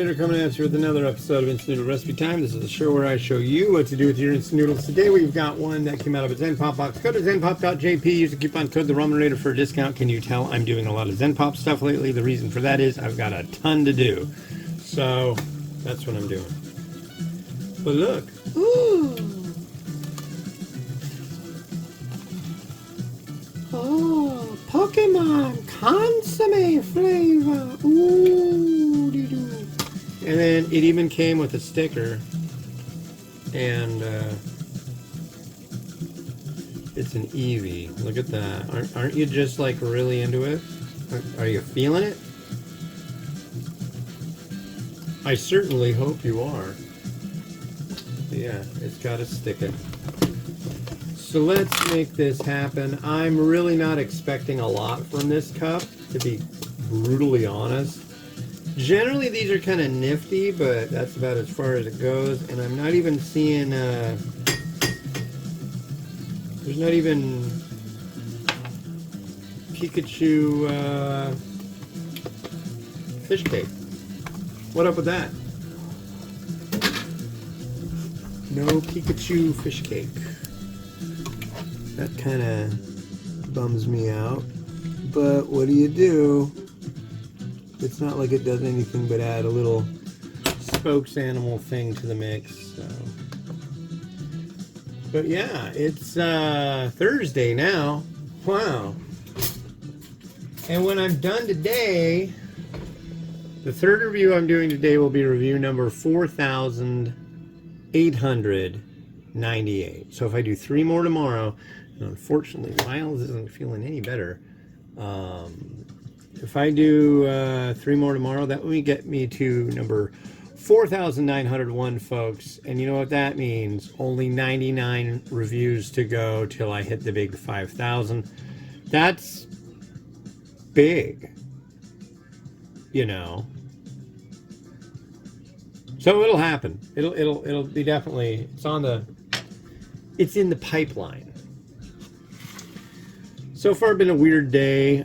Noodle coming at you with another episode of Instant Noodle Recipe Time. This is the show where I show you what to do with your instant noodles. Today we've got one that came out of a Zen Pop box. Go to zenpop.jp, use the coupon code TheRamenerator for a discount. Can you tell I'm doing a lot of Zen Pop stuff lately? The reason for that is I've got a ton to do. So that's what I'm doing. But look. Ooh. Oh, Pokémon Consommé flavor. Ooh, doo-doo. And then it even came with a sticker. And it's an Eevee. Look at that. Aren't you just like really into it? Are you feeling it? I certainly hope you are. Yeah, it's got a sticker. So let's make this happen. I'm really not expecting a lot from this cup, to be brutally honest. Generally these are kind of nifty, but that's about as far as it goes. And I'm not even seeing, there's not even Pikachu fish cake. What up with that? No Pikachu fish cake. That kind of bums me out, but what do? It's not like it does anything but add a little spokes animal thing to the mix. So. But yeah, it's Thursday now. Wow. And when I'm done today, the third review I'm doing today will be review number 4,898. So if I do 3 more tomorrow, unfortunately, Miles isn't feeling any better. If I do 3 more tomorrow, that will get me to number 4,901, folks. And you know what that means? Only 99 reviews to go till I hit the big 5,000. That's big, you know. So it'll happen. It'll be definitely. It's in the pipeline. So far, been a weird day.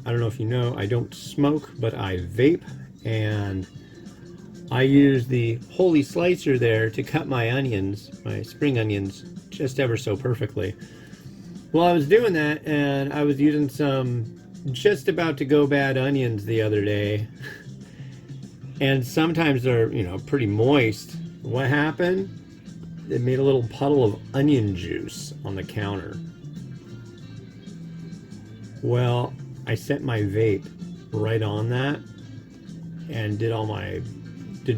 I don't know if you know, I don't smoke, but I vape, and I use the holy slicer there to cut my onions, my spring onions, just ever so perfectly. Well, I was doing that, and I was using some just about to go bad onions the other day, and sometimes they're, you know, pretty moist. What happened? It made a little puddle of onion juice on the counter. Well, I set my vape right on that and did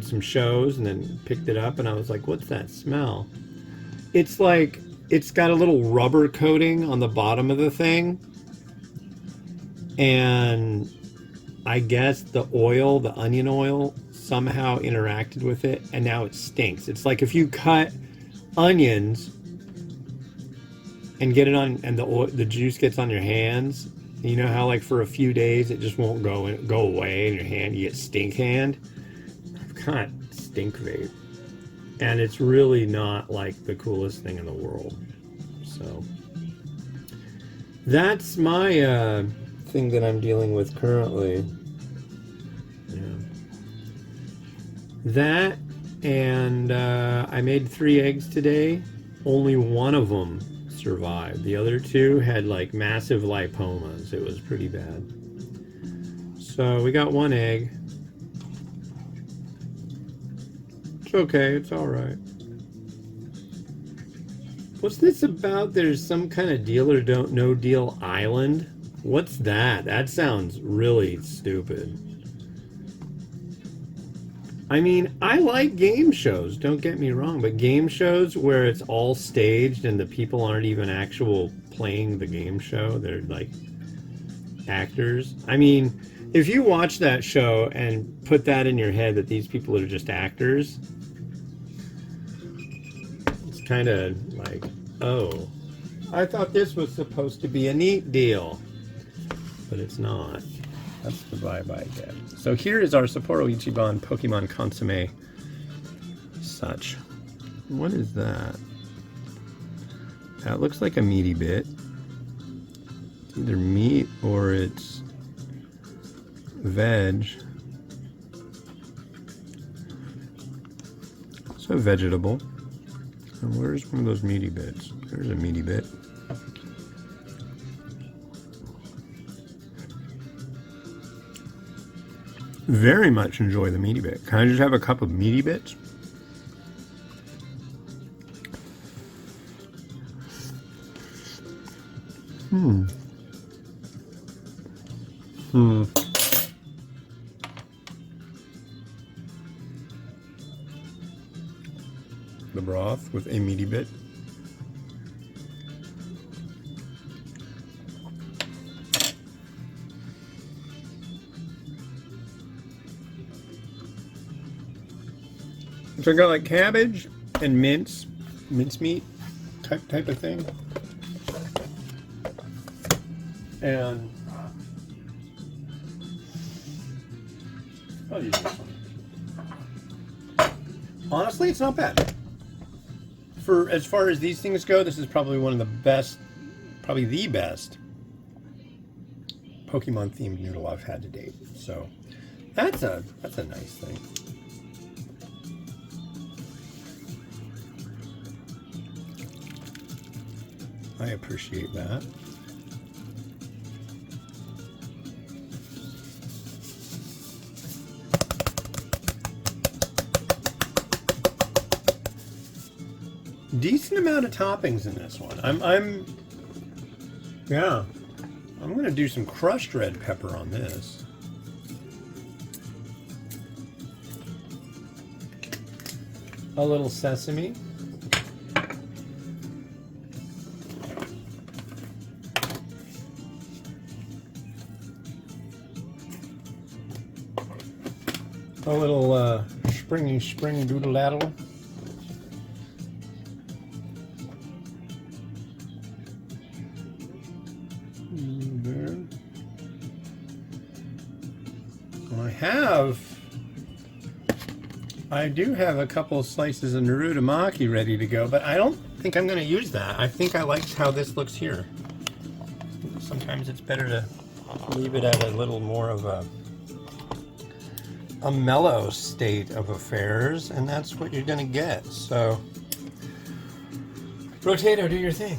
some shows and then picked it up and I was like, what's that smell? It's like, it's got a little rubber coating on the bottom of the thing. And I guess the oil, the onion oil, somehow interacted with it and now it stinks. It's like if you cut onions and get it on, and the juice gets on your hands. You know how like for a few days it just won't go away in your hand. You get stink hand. I've got stink vape, and it's really not like the coolest thing in the world. So that's my thing that I'm dealing with currently. Yeah. That, and I made 3 eggs today. Only one of them survived. The other 2 had like massive lipomas. It was pretty bad. So we got 1 egg. It's okay, it's alright. What's this about? There's some kind of deal or no deal island? What's that? That sounds really stupid. I mean, I like game shows, don't get me wrong, but game shows where it's all staged and the people aren't even actual playing the game show, they're like actors. I mean, if you watch that show and put that in your head that these people are just actors, it's kind of like, oh, I thought this was supposed to be a neat deal, but it's not. That's the vibe I get. So here is our Sapporo Ichiban Pokemon Consommé. Such. What is that? That looks like a meaty bit. It's either meat or it's veg. So vegetable. And where's one of those meaty bits? There's a meaty bit. Very much enjoy the meaty bit. Can I just have a cup of meaty bits? The broth with a meaty bit. So I got like cabbage and mincemeat type of thing. And I'll use this one. Honestly, it's not bad. For as far as these things go, this is probably one of the best, probably the best Pokemon themed noodle I've had to date. So that's a nice thing. I appreciate that. Decent amount of toppings in this one. I'm gonna do some crushed red pepper on this. A little sesame. A little spring doodle daddle. There. I do have a couple of slices of Narutomaki ready to go, but I don't think I'm going to use that. I think I like how this looks here. Sometimes it's better to leave it at a little more of a mellow state of affairs, and that's what you're gonna get. So, Rotato, do your thing.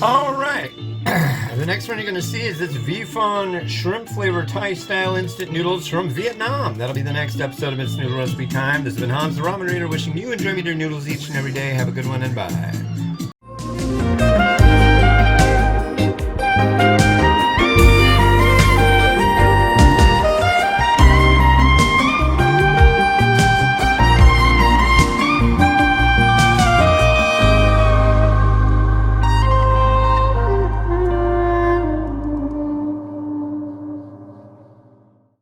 Alright, the next one you're going to see is this Vifon shrimp flavored Thai style instant noodles from Vietnam. That'll be the next episode of It's Noodle Recipe Time. This has been Hans the Ramen Reader wishing you enjoy your noodles each and every day. Have a good one and bye.